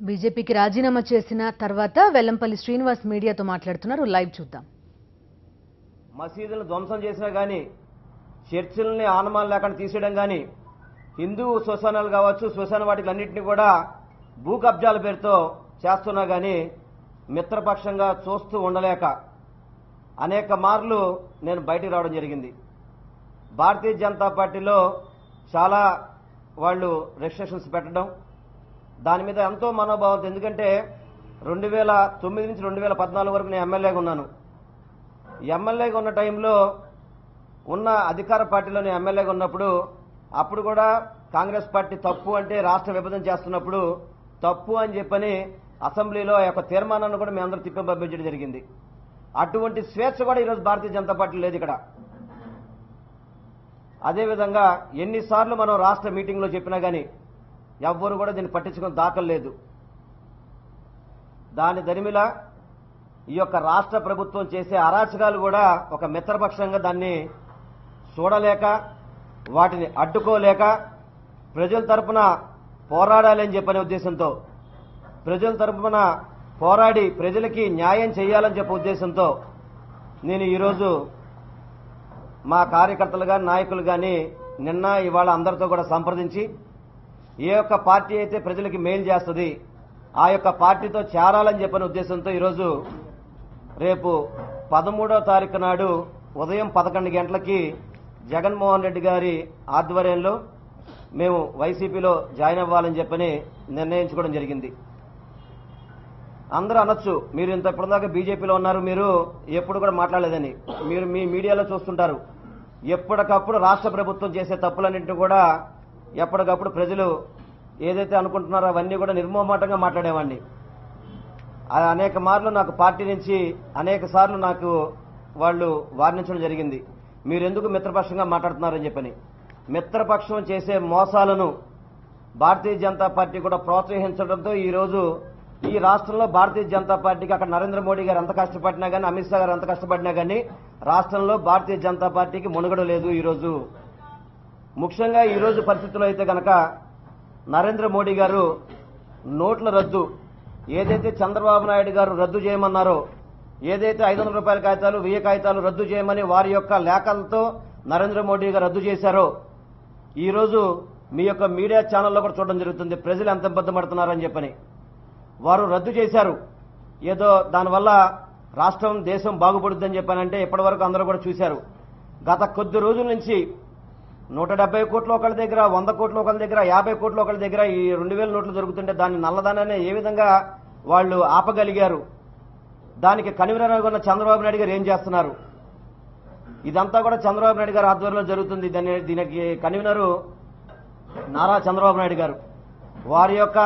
బీజేపీకి రాజీనామా చేసిన తర్వాత వెల్లంపల్లి శ్రీనివాస్ మీడియాతో మాట్లాడుతున్నారు. లైవ్ చూద్దాం. మసీదులను ధ్వంసం చేసినా కానీ, చర్చిల్ని ఆనమాలు లేకుండా తీసేయడం కానీ, హిందూ శ్మశానాలు కావచ్చు, శ్మశాన వాటిలన్నింటినీ కూడా భూ కబ్జాల పేరుతో చేస్తున్నా కానీ మిత్రపక్షంగా చూస్తూ ఉండలేక అనేక మార్లు నేను బయటికి రావడం జరిగింది. భారతీయ జనతా పార్టీలో చాలా వాళ్ళు రెస్ట్రిక్షన్స్ పెట్టడం, దాని మీద ఎంతో మనోభావం. ఎందుకంటే 2009 నుంచి 2014 వరకు నేను ఎమ్మెల్యేగా ఉన్నాను. ఎమ్మెల్యేగా ఉన్న టైంలో ఉన్న అధికార పార్టీలో నేను ఎమ్మెల్యేగా ఉన్నప్పుడు అప్పుడు కూడా కాంగ్రెస్ పార్టీ తప్పు అంటే రాష్ట్ర విభజన చేస్తున్నప్పుడు తప్పు అని చెప్పని అసెంబ్లీలో ఆ యొక్క తీర్మానాన్ని కూడా మేమందరూ తిప్పి పంపించడం జరిగింది. అటువంటి స్వేచ్ఛ కూడా ఈరోజు భారతీయ జనతా పార్టీ లేదు ఇక్కడ. అదేవిధంగా ఎన్నిసార్లు మనం రాష్ట్ర మీటింగ్లో చెప్పినా కానీ ఎవ్వరు కూడా దీన్ని పట్టించుకుని దాఖలు లేదు. దాని దరిమిలా ఈ యొక్క రాష్ట్ర ప్రభుత్వం చేసే అరాచకాలు కూడా ఒక మిత్రపక్షంగా దాన్ని చూడలేక, వాటిని అడ్డుకోలేక, ప్రజల తరపున పోరాడాలని చెప్పనే ఉద్దేశంతో, ప్రజల తరపున పోరాడి ప్రజలకి న్యాయం చేయాలని చెప్పే ఉద్దేశంతో నేను ఈరోజు మా కార్యకర్తలు కానీ నాయకులు కానీ నిన్న ఇవాళ అందరితో కూడా సంప్రదించి ఏ యొక్క పార్టీ అయితే ప్రజలకి మేలు చేస్తుంది ఆ యొక్క పార్టీతో చేరాలని చెప్పిన ఉద్దేశంతో ఈరోజు రేపు 13వ తారీఖు నాడు ఉదయం 11 గంటలకి జగన్మోహన్ రెడ్డి గారి ఆధ్వర్యంలో మేము వైసీపీలో జాయిన్ అవ్వాలని చెప్పని నిర్ణయించుకోవడం జరిగింది. అందరూ అనొచ్చు, మీరు ఇంత ఇప్పటిదాకా బీజేపీలో ఉన్నారు, మీరు ఎప్పుడు కూడా మాట్లాడలేదని. మీరు మీ మీడియాలో చూస్తుంటారు. ఎప్పటికప్పుడు రాష్ట్ర ప్రభుత్వం చేసే తప్పులన్నింటినీ కూడా ఎప్పటికప్పుడు ప్రజలు ఏదైతే అనుకుంటున్నారో అవన్నీ కూడా నిర్మోహమాటంగా మాట్లాడేవాడిని. అనేక మార్లు నాకు పార్టీ నుంచి అనేక సార్లు నాకు వాళ్ళు వారించడం జరిగింది, మీరెందుకు మిత్రపక్షంగా మాట్లాడుతున్నారని చెప్పని. మిత్రపక్షం చేసే మోసాలను భారతీయ జనతా పార్టీ కూడా ప్రోత్సహించడంతో ఈరోజు ఈ రాష్ట్రంలో భారతీయ జనతా పార్టీకి అక్కడ నరేంద్ర మోడీ గారు ఎంత కష్టపడినా కానీ, అమిత్ షా గారు ఎంత కష్టపడినా కానీ రాష్ట్రంలో భారతీయ జనతా పార్టీకి మునుగడ లేదు. ఈరోజు ముఖ్యంగా ఈరోజు పరిస్థితుల్లో అయితే కనుక నరేంద్ర మోడీ గారు నోట్ల రద్దు ఏదైతే చంద్రబాబు నాయుడు గారు రద్దు చేయమన్నారో, ఏదైతే 500 రూపాయల కాగితాలు 1000 కాగితాలు రద్దు చేయమని వారి యొక్క లేఖలతో నరేంద్ర మోడీ గారు రద్దు చేశారో ఈరోజు మీ యొక్క మీడియా ఛానల్లో కూడా చూడడం జరుగుతుంది ప్రజలు ఎంత ఇబ్బంది పడుతున్నారని చెప్పని. వారు రద్దు చేశారు. ఏదో దానివల్ల రాష్ట్రం దేశం బాగుపడుద్దని చెప్పానంటే ఇప్పటి వరకు అందరూ కూడా చూశారు. గత కొద్ది రోజుల నుంచి 170 కోట్లు ఒకళ్ళ దగ్గర, 100 కోట్లు ఒకళ్ళ దగ్గర, 50 కోట్లు ఒకళ్ళ దగ్గర ఈ 2000 నోట్లు జరుగుతుంటే దాన్ని నల్లదానాన్ని ఏ విధంగా వాళ్ళు ఆపగలిగారు, దానికి కన్వీనర్గా ఉన్న చంద్రబాబు నాయుడు గారు ఏం చేస్తున్నారు, ఇదంతా కూడా చంద్రబాబు నాయుడు గారు ఆధ్వర్యంలో జరుగుతుంది. దీనికి కన్వీనరు నారా చంద్రబాబు నాయుడు గారు వారి యొక్క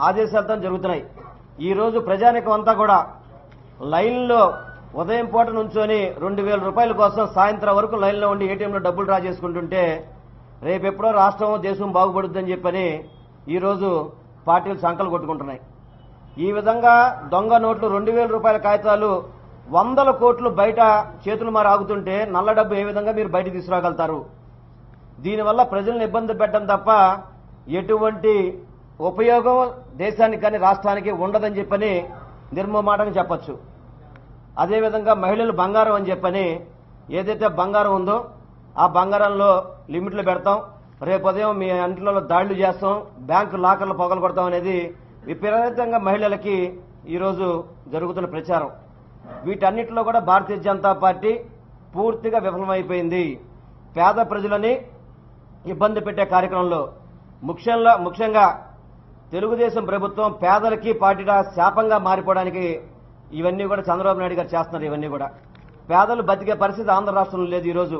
ఆదేశాలతో జరుగుతున్నాయి. ఈరోజు ప్రజానికం అంతా కూడా లైన్లో ఉదయం పూట నుంచొని 2000 రూపాయల కోసం సాయంత్రం వరకు లైన్లో ఉండి ఏటీఎంలో డబ్బులు డ్రా చేసుకుంటుంటే రేపెప్పుడో రాష్ట్రం దేశం బాగుపడుద్దని చెప్పని ఈరోజు పార్టీలు సంకలు కొట్టుకుంటున్నాయి. ఈ విధంగా దొంగ నోట్లు 2000 రూపాయల కాగితాలు 100 కోట్లు బయట చేతులు మారి ఆగుతుంటే నల్ల డబ్బు ఏ విధంగా మీరు బయట తీసుకురాగలుగుతారు? దీనివల్ల ప్రజలను ఇబ్బంది పెట్టడం తప్ప ఎటువంటి ఉపయోగం దేశానికి కానీ రాష్ట్రానికి ఉండదని చెప్పని నిర్మమాటంగా చెప్పచ్చు. అదేవిధంగా మహిళలు బంగారం అని చెప్పని ఏదైతే బంగారం ఉందో ఆ బంగారంలో లిమిట్లు పెడతాం, రేపు ఉదయం మీ ఇంట్లో దాడులు చేస్తాం, బ్యాంకు లాకర్లు పొగలు కొడతాం అనేది విపరీతంగా మహిళలకి ఈరోజు జరుగుతున్న ప్రచారం. వీటన్నిటిలో కూడా భారతీయ జనతా పార్టీ పూర్తిగా విఫలమైపోయింది. పేద ప్రజలని ఇబ్బంది పెట్టే కార్యక్రమంలో ముఖ్యంగా తెలుగుదేశం ప్రభుత్వం పేదలకి పార్టీగా శాపంగా మారిపోవడానికి ఇవన్నీ కూడా చంద్రబాబు నాయుడు గారు చేస్తున్నారు. ఇవన్నీ కూడా పేదలు బతికే పరిస్థితి ఆంధ్ర రాష్ట్రంలో లేదు. ఈరోజు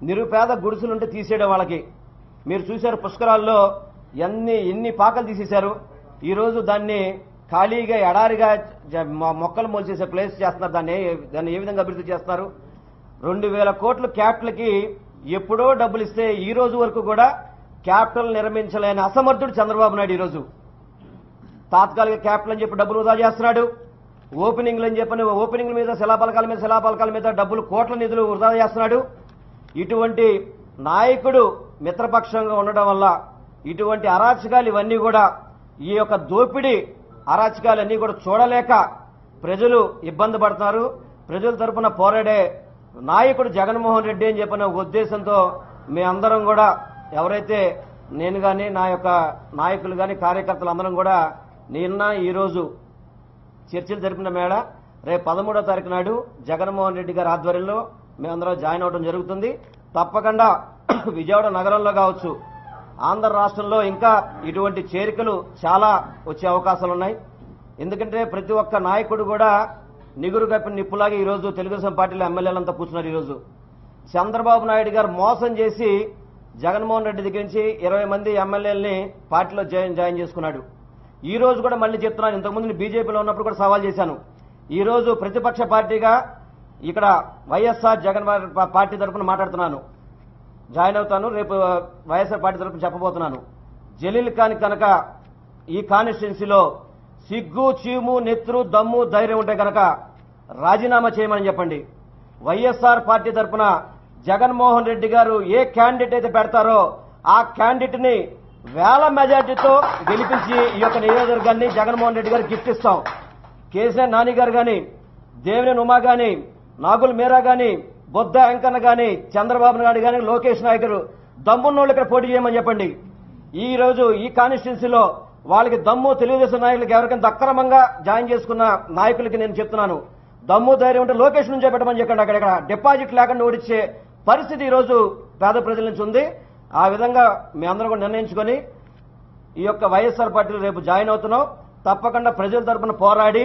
నిరుపేద గుడిసెలుంటే తీసేయడం వాళ్ళకి మీరు చూశారు. పుష్కరాల్లో ఎన్ని పాకలు తీసేశారు. ఈరోజు దాన్ని ఖాళీగా ఎడారిగా మొక్కలు మొలిచేసే ప్లేస్ చేస్తున్నారు. దాన్ని ఏ విధంగా అభివృద్ధి చేస్తున్నారు? 2000 కోట్ల క్యాపిటల్కి ఎప్పుడో డబ్బులు ఇస్తే ఈ రోజు వరకు కూడా క్యాపిటల్ నిర్మించలేని అసమర్థుడు చంద్రబాబు నాయుడు. ఈరోజు తాత్కాలిక క్యాపిటల్ అని చెప్పి డబ్బులు వృధా చేస్తున్నాడు. ఓపెనింగ్లు అని చెప్పని ఓపెనింగ్ల మీద శిలాపలకాల మీద డబ్బులు కోట్ల నిధులు వృధా చేస్తున్నాడు. ఇటువంటి నాయకుడు మిత్రపక్షంగా ఉండడం వల్ల ఇటువంటి అరాచకాలు ఇవన్నీ కూడా ఈ యొక్క దోపిడీ అరాచకాలన్నీ కూడా చూడలేక ప్రజలు ఇబ్బంది పడుతున్నారు. ప్రజల తరపున పోరాడే నాయకుడు జగన్మోహన్ రెడ్డి అని చెప్పిన ఒక ఉద్దేశంతో మేమందరం కూడా ఎవరైతే నేను కానీ నా యొక్క నాయకులు కానీ కార్యకర్తలు అందరం కూడా నిన్న ఈరోజు చర్చలు జరిపిన మేడ రేపు 13వ తారీఖు నాడు జగన్మోహన్ రెడ్డి గారి ఆధ్వర్యంలో మేమందరం జాయిన్ అవడం జరుగుతుంది. తప్పకుండా విజయవాడ నగరంలో కావచ్చు, ఆంధ్ర రాష్ట్రంలో ఇంకా ఇటువంటి చేరికలు చాలా వచ్చే అవకాశాలు ఉన్నాయి. ఎందుకంటే ప్రతి ఒక్క నాయకుడు కూడా నిగురు కప్పిన నిప్పులాగా ఈరోజు తెలుగుదేశం పార్టీలో ఎమ్మెల్యేలంతా కూర్చున్నారు. ఈరోజు చంద్రబాబు నాయుడు గారు మోసం చేసి జగన్మోహన్ రెడ్డి దగ్గర నుంచి 20 మంది ఎమ్మెల్యేలని పార్టీలో జాయిన్ చేసుకున్నాడు. ఈ రోజు కూడా మళ్ళీ చెప్తున్నాను, ఇంతకుముందు బీజేపీలో ఉన్నప్పుడు కూడా సవాల్ చేశాను. ఈ రోజు ప్రతిపక్ష పార్టీగా ఇక్కడ వైఎస్ఆర్ జగన్ పార్టీ తరఫున మాట్లాడుతున్నాను, జాయిన్ అవుతాను. రేపు వైఎస్ఆర్ పార్టీ తరఫున చెప్పబోతున్నాను. జలీల్ ఖాన్ కనుక ఈ కాన్స్టిట్యున్సీలో సిగ్గు, చీము, నెత్తురు, దమ్ము, ధైర్యం ఉంటే కనుక రాజీనామా చేయమని చెప్పండి. వైఎస్ఆర్ పార్టీ తరఫున జగన్మోహన్ రెడ్డి గారు ఏ క్యాండిడేట్ అయితే పెడతారో ఆ క్యాండిడేట్ ని వేల మెజార్టీతో గెలిపించి ఈ యొక్క నియోజకవర్గాన్ని జగన్మోహన్ రెడ్డి గారు గిఫ్ట్ ఇస్తాం. కేసీఆర్ నాని గారు కానీ, దేవినేని ఉమా కానీ, నాగుల్ మీరా కానీ, బొద్ద వెంకన్న కానీ, చంద్రబాబు నాయుడు కానీ, లోకేష్ నాయకులు దమ్మున్నోళ్ళు ఇక్కడ పోటీ చేయమని చెప్పండి. ఈ రోజు ఈ కాన్స్టిట్యున్సీలో వాళ్ళకి దమ్ము తెలుగుదేశం నాయకులకి ఎవరికైనా అక్రమంగా జాయిన్ చేసుకున్న నాయకులకి నేను చెప్తున్నాను, దమ్ము ధైర్యం ఉంటే లోకేష్ నుంచే పెట్టమని చెప్పండి. అక్కడ డిపాజిట్ లేకుండా ఓడించే పరిస్థితి ఈ రోజు పేద ప్రజల నుంచి ఉంది. ఆ విధంగా మీ అందరూ కూడా నిర్ణయించుకొని ఈ యొక్క వైఎస్ఆర్ పార్టీలో రేపు జాయిన్ అవుతున్నాం. తప్పకుండా ప్రజల తరపున పోరాడి,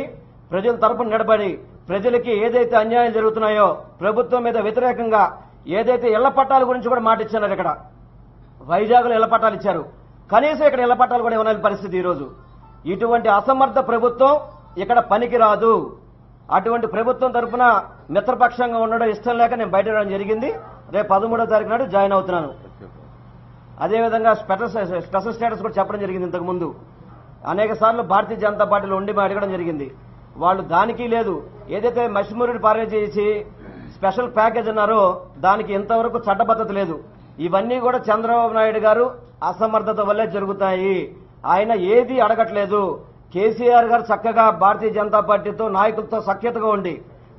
ప్రజల తరపున నిలబడి, ప్రజలకి ఏదైతే అన్యాయాలు జరుగుతున్నాయో ప్రభుత్వం మీద వ్యతిరేకంగా ఏదైతే ఇళ్ల పట్టాల గురించి కూడా మాట ఇచ్చారు. ఇక్కడ వైజాగ్లో ఇళ్ల పట్టాలు ఇచ్చారు, కనీసం ఇక్కడ ఇళ్ల పట్టాలు కూడా ఇవ్వని పరిస్థితి. ఈరోజు ఇటువంటి అసమర్థ ప్రభుత్వం ఇక్కడ పనికిరాదు. అటువంటి ప్రభుత్వం తరఫున మిత్రపక్షంగా ఉండడం ఇష్టం లేక నేను బయట రావడం జరిగింది. రేపు 13వ తారీఖు నాడు జాయిన్ అవుతున్నాను. అదేవిధంగా స్పెషల్ స్టేటస్ కూడా చెప్పడం జరిగింది. ఇంతకు ముందు అనేక సార్లు భారతీయ జనతా పార్టీలో ఉండి అడగడం జరిగింది. వాళ్ళు దానికి లేదు, ఏదైతే మసిమూరుని పారే చేసి స్పెషల్ ప్యాకేజ్ అన్నారో దానికి ఇంతవరకు చట్టబద్ధత లేదు. ఇవన్నీ కూడా చంద్రబాబు నాయుడు గారు అసమర్థత వల్లే జరుగుతాయి. ఆయన ఏది అడగట్లేదు. కేసీఆర్ గారు చక్కగా భారతీయ జనతా పార్టీతో నాయకులతో సఖ్యతగా ఉండి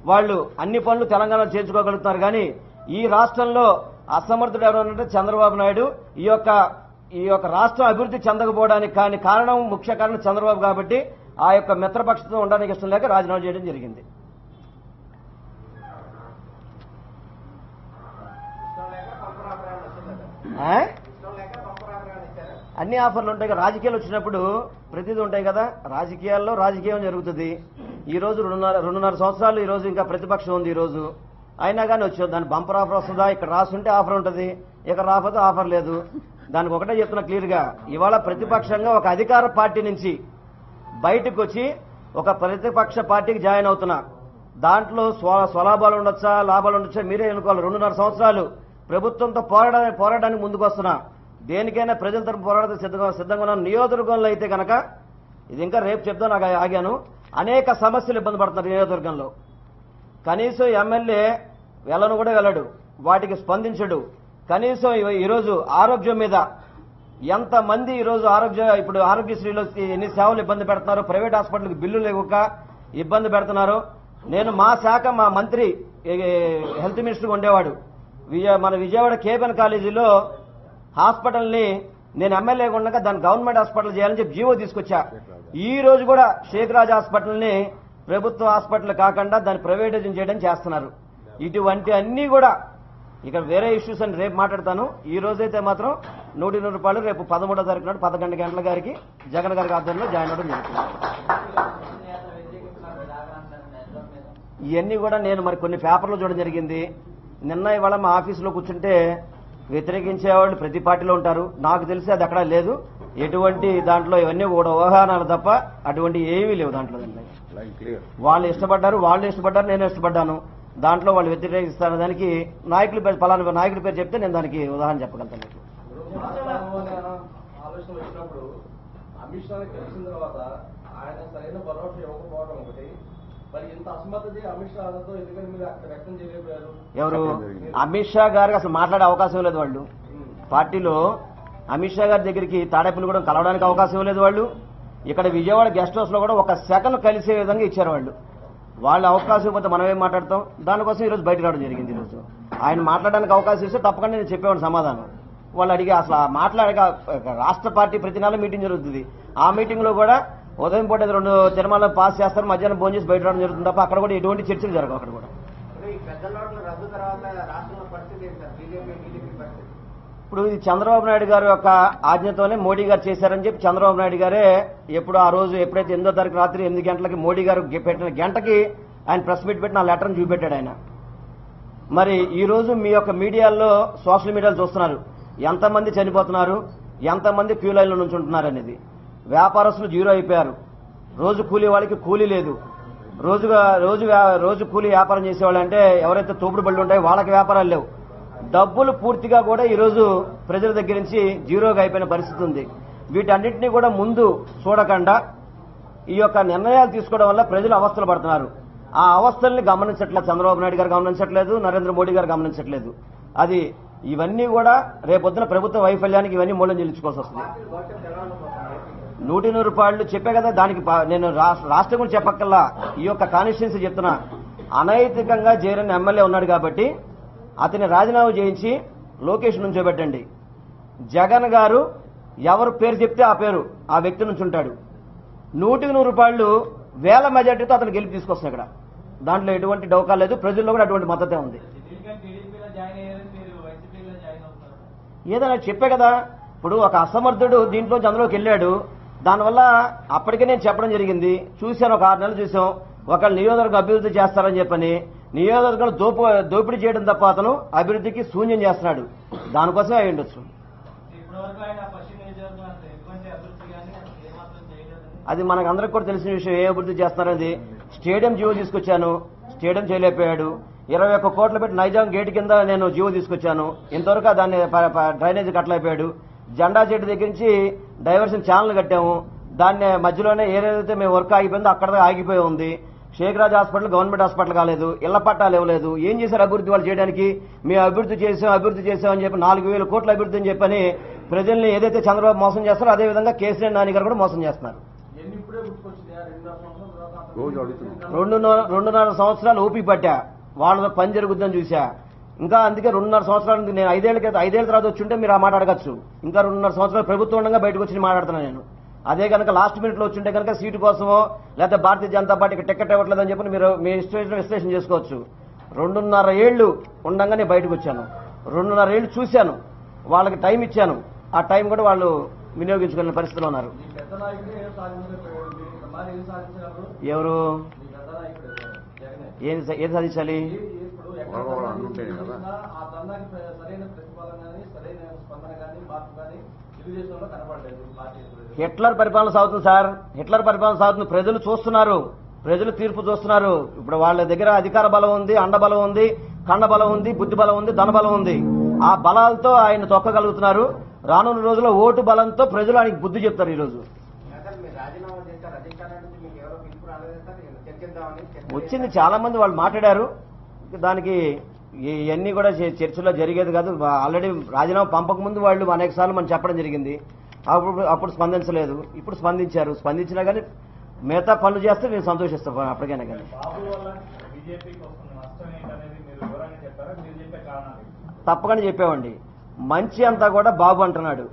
వాళ్ళు అన్ని పనులు తెలంగాణలో చేర్చుకోగలుగుతున్నారు. కానీ ఈ రాష్ట్రంలో అసమర్థుడు ఎవరంటే చంద్రబాబు నాయుడు. ఈ యొక్క రాష్ట్రం అభివృద్ధి చెందకపోవడానికి కారణం, ముఖ్య కారణం చంద్రబాబు. కాబట్టి ఆ యొక్క మిత్రపక్షంతో ఉండడానికి ఇష్టం లేక రాజీనామా చేయడం జరిగింది. అన్ని ఆఫర్లు ఉంటాయి కదా, రాజకీయాలు వచ్చినప్పుడు ప్రతిదీ ఉంటాయి కదా. రాజకీయాల్లో రాజకీయం జరుగుతుంది. ఈ రోజు 2.5 సంవత్సరాలు ఈ రోజు ఇంకా ప్రతిపక్షం ఉంది. ఈ రోజు అయినా కానీ వచ్చేది దాని బంపర్ ఆఫర్ వస్తుందా? ఇక్కడ రాసుంటే ఆఫర్ ఉంటుంది, ఇక్కడ రాకపోతే ఆఫర్ లేదు. దానికి ఒకటే చెప్తున్నా క్లియర్ గా, ఇవాళ ప్రతిపక్షంగా ఒక అధికార పార్టీ నుంచి బయటకు వచ్చి ఒక ప్రతిపక్ష పార్టీకి జాయిన్ అవుతున్నా. దాంట్లో స్వలాభాలు ఉండొచ్చా, లాభాలు ఉండొచ్చా మీరే ఎన్నుకోవాలి. 2.5 సంవత్సరాలు ప్రభుత్వంతో పోరాడడానికి ముందుకు వస్తున్నా. దేనికైనా ప్రజల తరపు పోరాడడానికి సిద్ధంగా ఉన్న నియోజకవర్గంలో అయితే కనుక ఇది ఇంకా రేపు చెప్తాను, నాకు ఆగాను. అనేక సమస్యలు ఇబ్బంది పడుతున్నారు నియోజకవర్గంలో. కనీసం ఎమ్మెల్యే వెళ్ళను కూడా వెళ్ళడు, వాటికి స్పందించడు. కనీసం ఈరోజు ఆరోగ్యం మీద ఎంతమంది ఈరోజు ఇప్పుడు ఆరోగ్యశ్రీలో ఎన్ని సేవలు ఇబ్బంది పెడుతున్నారు, ప్రైవేట్ హాస్పిటల్కి బిల్లులు ఇవ్వక ఇబ్బంది పెడుతున్నారు. నేను మా శాఖ, మా మంత్రి హెల్త్ మినిస్టర్ ఉండేవాడు. మన విజయవాడ కేబిఎన్ కాలేజీలో హాస్పిటల్ని నేను ఎమ్మెల్యేగా ఉండగా దాన్ని గవర్నమెంట్ హాస్పిటల్ చేయాలని చెప్పి జీవో తీసుకొచ్చా. ఈ రోజు కూడా షేక్ రాజ్ హాస్పిటల్ని ప్రభుత్వ హాస్పిటల్ కాకుండా దాన్ని ప్రైవేటైజేషన్ చేయడం చేస్తున్నారు. ఇటువంటి అన్నీ కూడా ఇక వేరే ఇష్యూస్ అని రేపు మాట్లాడతాను. ఈ రోజైతే మాత్రం 100 రూపాయలు రేపు 13వ తారీఖు నాడు 11 గంటల గారికి జగన్ గారికి ఆధ్వర్యంలో జాయిన్ అవ్వడం జరుగుతుంది. ఇవన్నీ కూడా నేను మరి కొన్ని పేపర్లు చూడడం జరిగింది. నిన్న ఇవాళ మా ఆఫీసులో కూర్చుంటే వ్యతిరేకించేవాళ్ళు ప్రతి పార్టీలో ఉంటారు. నాకు తెలిసి అది అక్కడ లేదు. ఎటువంటి దాంట్లో ఇవన్నీ కూడా ఊహానాలు తప్ప అటువంటి ఏమీ లేవు దాంట్లో. వాళ్ళు ఇష్టపడ్డారు, నేను ఇష్టపడ్డాను. దాంట్లో వాళ్ళు వ్యతిరేకిస్తారు. దానికి నాయకుల పేరు, పలానా నాయకుడి పేరు చెప్తే నేను దానికి ఉదాహరణ చెప్పగలుగుతాను. ఎవరు? అమిత్ షా గారికి అసలు మాట్లాడే అవకాశం లేదు. వాళ్ళు పార్టీలో అమిత్ షా గారి దగ్గరికి తాడేపల్లి కూడా కలవడానికి అవకాశం లేదు. వాళ్ళు ఇక్కడ విజయవాడ గెస్ట్ హౌస్లో కూడా ఒక సెకండ్ కలిసే విధంగా ఇచ్చారు వాళ్ళు అవకాశం ఇవ్వకపోతే మనం ఏం మాట్లాడతాం. దానికోసం ఈరోజు బయట రావడం జరిగింది. ఈరోజు ఆయన మాట్లాడడానికి అవకాశం ఇస్తే తప్పకుండా నేను చెప్పేవాడిని సమాధానం. వాళ్ళు అడిగి అసలు మాట్లాడక రాష్ట్ర పార్టీ ప్రతి నెల మీటింగ్ జరుగుతుంది. ఆ మీటింగ్లో కూడా ఉదయం పూట 2 తిరుమల పాస్ చేస్తారు, మధ్యాహ్నం భోజనం చేసి బయట రావడం జరుగుతుంది తప్ప అక్కడ కూడా ఎటువంటి చర్చలు జరగవు. అక్కడ కూడా ఇప్పుడు ఇది చంద్రబాబు నాయుడు గారి యొక్క ఆజ్ఞతోనే మోడీ గారు చేశారని చెప్పి చంద్రబాబు నాయుడు గారే ఎప్పుడు ఆ రోజు ఎప్పుడైతే 8వ తారీఖు రాత్రి 8 గంటలకి మోడీ గారు పెట్టిన గంటకి ఆయన ప్రెస్ మీట్ పెట్టిన ఆ లెటర్ని చూపెట్టాడు ఆయన. మరి ఈ రోజు మీ యొక్క మీడియాల్లో సోషల్ మీడియాలో చూస్తున్నారు ఎంతమంది చనిపోతున్నారు, ఎంతమంది క్యూ లైన్లో నుంచి ఉంటున్నారు అనేది. వ్యాపారస్తులు జీరో అయిపోయారు. రోజు కూలీ వాళ్ళకి కూలీ లేదు. రోజు కూలీ వ్యాపారం చేసేవాళ్ళు అంటే ఎవరైతే తోపుడు బళ్ళు ఉంటాయో వాళ్ళకి వ్యాపారాలు లేవు. డబ్బులు పూర్తిగా కూడా ఈరోజు ప్రజల దగ్గర నుంచి జీరోగా అయిపోయిన పరిస్థితి ఉంది. వీటన్నిటినీ కూడా ముందు చూడకుండా ఈ యొక్క నిర్ణయాలు తీసుకోవడం వల్ల ప్రజలు అవస్థలు పడుతున్నారు. ఆ అవస్థల్ని గమనించట్లేదు చంద్రబాబు నాయుడు గారు, గమనించట్లేదు నరేంద్ర మోడీ గారు, గమనించట్లేదు. అది ఇవన్నీ కూడా రేపొద్దున ప్రభుత్వ వైఫల్యానికి ఇవన్నీ మూలం చెల్లించుకోవాల్సి వస్తుంది. 100 రూపాయలు చెప్పే కదా. దానికి నేను రాష్ట్రం గురించి చెప్పక్కల్లా ఈ యొక్క కాన్స్టిట్యున్సీ చెప్తున్నా. అనైతికంగా చేరిన ఎమ్మెల్యే ఉన్నాడు కాబట్టి అతని రాజీనామా చేయించి లోకేష్ నుంచోబెట్టండి. జగన్ గారు ఎవరు పేరు చెప్తే ఆ పేరు ఆ వ్యక్తి నుంచి ఉంటాడు. 100 రూపాయలు వేల మెజార్టీతో అతను గెలిపి తీసుకొస్తాం. ఇక్కడ దాంట్లో ఎటువంటి డౌకా లేదు. ప్రజల్లో కూడా అటువంటి మద్దతే ఉంది. ఏదైనా చెప్పే కదా. ఇప్పుడు ఒక అసమర్థుడు దీంట్లో అందులోకి వెళ్ళాడు. దానివల్ల అప్పటికే నేను చెప్పడం జరిగింది. చూశాను, ఒక 6 నెలలు చూసాం. ఒకళ్ళు నియోజకవర్గం అభివృద్ధి చేస్తారని చెప్పని నియోజకవర్గాలు దోపిడీ చేయడం తప్ప అతను అభివృద్ధికి శూన్యం చేస్తున్నాడు. దానికోసమే అయి ఉండొచ్చు. అది మనకు అందరికి కూడా తెలిసిన విషయం. ఏ అభివృద్ధి చేస్తున్నారనేది. స్టేడియం జీవో తీసుకొచ్చాను, స్టేడియం చేయలేకపోయాడు. 21 కోట్లు పెట్టి నైజాం గేట్ కింద నేను జీవో తీసుకొచ్చాను, ఇంతవరకు దాన్ని డ్రైనేజ్ కట్టలేకపోయాడు. జెండా చెట్టు దగ్గర నుంచి డైవర్షన్ ఛానల్ కట్టాము, దాన్ని మధ్యలోనే ఏదైతే మేము వర్క్ ఆగిపోయిందో అక్కడ ఆగిపోయి ఉంది. షేక్రాజ్ హాస్పిటల్ గవర్నమెంట్ హాస్పిటల్ కాలేదు, ఇళ్ల పట్టాలు ఇవ్వలేదు. ఏం చేశారు అభివృద్ధి వాళ్ళు చేయడానికి? మేము అభివృద్ధి చేసామని చెప్పి 4,000 కోట్ల అభివృద్ధి అని చెప్పని ప్రజల్ని ఏదైతే చంద్రబాబు మోసం చేస్తారో అదేవిధంగా కేసీఆర్ నాని గారు కూడా మోసం చేస్తున్నారు. 2.5 సంవత్సరాలు ఓపి పట్టా, వాళ్ళ పని జరుగుద్దని చూసా. ఇంకా అందుకే 2.5 సంవత్సరాలు నేను 5 ఏళ్ల తర్వాత వచ్చి ఉంటే మీరు ఆ మాట అడగచ్చు. ఇంకా 2.5 సంవత్సరాలు ప్రభుత్వం ఉండగా బయటకు వచ్చి మాట్లాడుతున్నాను నేను. అదే కనుక లాస్ట్ మినిట్లో వచ్చింటే కనుక సీటు కోసమో లేకపోతే భారతీయ జనతా పార్టీకి టికెట్ ఇవ్వట్లేదని చెప్పి మీరు మీ ఇష్టం విశ్లేషణ చేసుకోవచ్చు. 2.5 ఏళ్లు ఉండగానే బయటకు వచ్చాను. 2.5 ఏళ్లు చూశాను, వాళ్ళకి టైం ఇచ్చాను. ఆ టైం కూడా వాళ్ళు వినియోగించుకునే పరిస్థితిలో ఉన్నారు. ఎవరు ఏం సాధించాలి? హిట్లర్ పరిపాలన సాగుతుంది సార్. హిట్లర్ పరిపాలన సాగుతుంది. ప్రజలు చూస్తున్నారు, ప్రజలు తీర్పు చూస్తున్నారు. ఇప్పుడు వాళ్ళ దగ్గర అధికార బలం ఉంది, అండబలం ఉంది, కండ బలం ఉంది, బుద్ధి బలం ఉంది, ధన బలం ఉంది. ఆ బలాలతో ఆయన తొక్కగలుగుతున్నారు. రానున్న రోజుల్లో ఓటు బలంతో ప్రజలు ఆయనకి బుద్ధి చెప్తారు. ఈరోజు వచ్చింది, చాలా మంది వాళ్ళు మాట్లాడారు. దానికి ఇవన్నీ కూడా చర్చలో జరిగేది కాదు. ఆల్రెడీ రాజీనామా పంపక ముందు వాళ్ళు అనేక సార్లు మనం చెప్పడం జరిగింది. అప్పుడు స్పందించలేదు, ఇప్పుడు స్పందించారు. స్పందించినా కానీ మిగతా పనులు చేస్తే నేను సంతోషిస్తాను అప్పటికైనా కానీ. తప్పకుండా చెప్పామండి. మంచి అంతా కూడా బాబు అంటున్నాడు,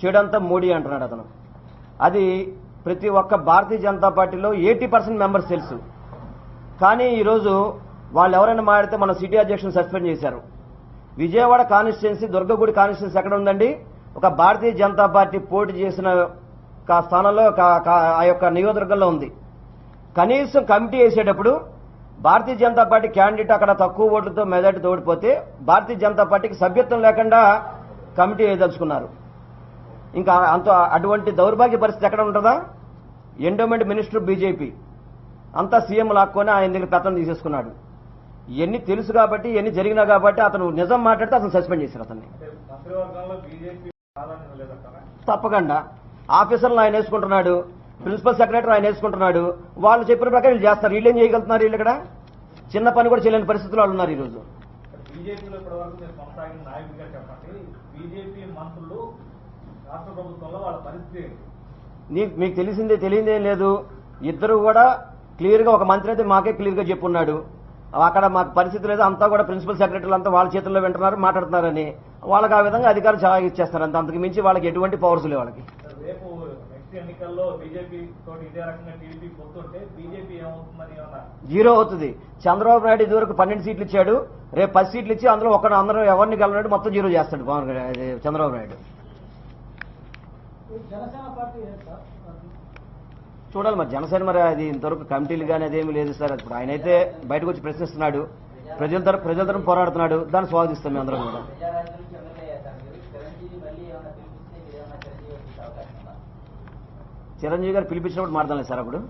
చెడంతా మోడీ అంటున్నాడు అతను. అది ప్రతి ఒక్క భారతీయ జనతా పార్టీలో 80% మెంబర్స్ తెలుసు. కానీ ఈరోజు వాళ్ళు ఎవరైనా మాట్లాడితే మన సిటీ అధ్యక్షులను సస్పెండ్ చేశారు. విజయవాడ కాన్స్టిట్యున్సీ, దుర్గగుడి కాన్స్టిట్యున్సీ ఎక్కడ ఉందండి? ఒక భారతీయ జనతా పార్టీ పోటీ చేసిన స్థానంలో ఆ యొక్క నియోజకవర్గంలో ఉంది. కనీసం కమిటీ వేసేటప్పుడు భారతీయ జనతా పార్టీ క్యాండిడేట్ అక్కడ తక్కువ ఓట్లతో మెజార్టీతో ఓడిపోతే భారతీయ జనతా పార్టీకి సభ్యత్వం లేకుండా కమిటీ వేయదలుచుకున్నారు. ఇంకా అటువంటి దౌర్భాగ్య పరిస్థితి ఎక్కడ ఉంటుందా? ఎండోమెంట్ మినిస్టర్ బీజేపీ అంతా సీఎం లాక్కొని ఆయన దగ్గర పెత్తనం తీసేసుకున్నాడు. ఇవన్నీ తెలుసు కాబట్టి, ఇవన్నీ జరిగినా కాబట్టి అతను నిజం మాట్లాడితే అతను సస్పెండ్ చేశారు అతన్ని. తప్పకుండా ఆఫీసర్లు ఆయన వేసుకుంటున్నాడు, ప్రిన్సిపల్ సెక్రటరీ ఆయన వేసుకుంటున్నాడు. వాళ్ళు చెప్పిన ప్రకారం వీళ్ళు చేస్తారు. వీళ్ళు ఏం చేయగలుగుతున్నారు? వీళ్ళు ఇక్కడ చిన్న పని కూడా చేయలేని పరిస్థితుల్లో వాళ్ళు ఉన్నారు ఈరోజు. బీజేపీలో ఇప్పటివరకు మీరు కొనసాగిన నాయకుడిగా చెప్పండి, బీజేపీ మంత్రులు రాష్ట్ర ప్రభుత్వంలో వాళ్ళ పరిస్థితి మీకు తెలియదేం లేదు. ఇద్దరు కూడా క్లియర్గా ఒక మంత్రి అయితే మాకే క్లియర్గా చెప్పున్నాడు. అక్కడ మాకు పరిస్థితి లేదు, అంతా కూడా ప్రిన్సిపల్ సెక్రటరీలు అంతా వాళ్ళ చేతుల్లో వింటున్నారు, మాట్లాడుతున్నారని వాళ్ళకి ఆ విధంగా అధికారం చాలా ఇచ్చేస్తారు. అంతకు మించి వాళ్ళకి ఎటువంటి పవర్స్ లేవు వాళ్ళకి. రేపు నెక్స్ట్ ఎన్నికల్లో బీజేపీ తోటి ఇదే రకంగా టీడీపీ పొత్తుంటే బీజేపీ ఏమవుతుందని ఏమన్నా జీరో అవుతుంది. చంద్రబాబు నాయుడు ఇదివరకు 12 సీట్లు ఇచ్చాడు, రేపు 10 సీట్లు ఇచ్చి అందులో అందరూ ఎవరిని గెలవనాడు మొత్తం జీరో చేస్తాడు చంద్రబాబు నాయుడు. జనసేన పార్టీ చూడాలి మరి జనసేన మరి అది ఇంతవరకు కమిటీలు కానీ అదేమీ లేదు సార్. ఇప్పుడు ఆయన అయితే బయటకు వచ్చి ప్రశ్నిస్తున్నాడు, ప్రజల తరఫున పోరాడుతున్నాడు, దాన్ని స్వాగతిస్తాం మేము అందరం కూడా. చిరంజీవి గారు పిలిపించినప్పుడు మాట్లాడాలి సార్ అప్పుడు.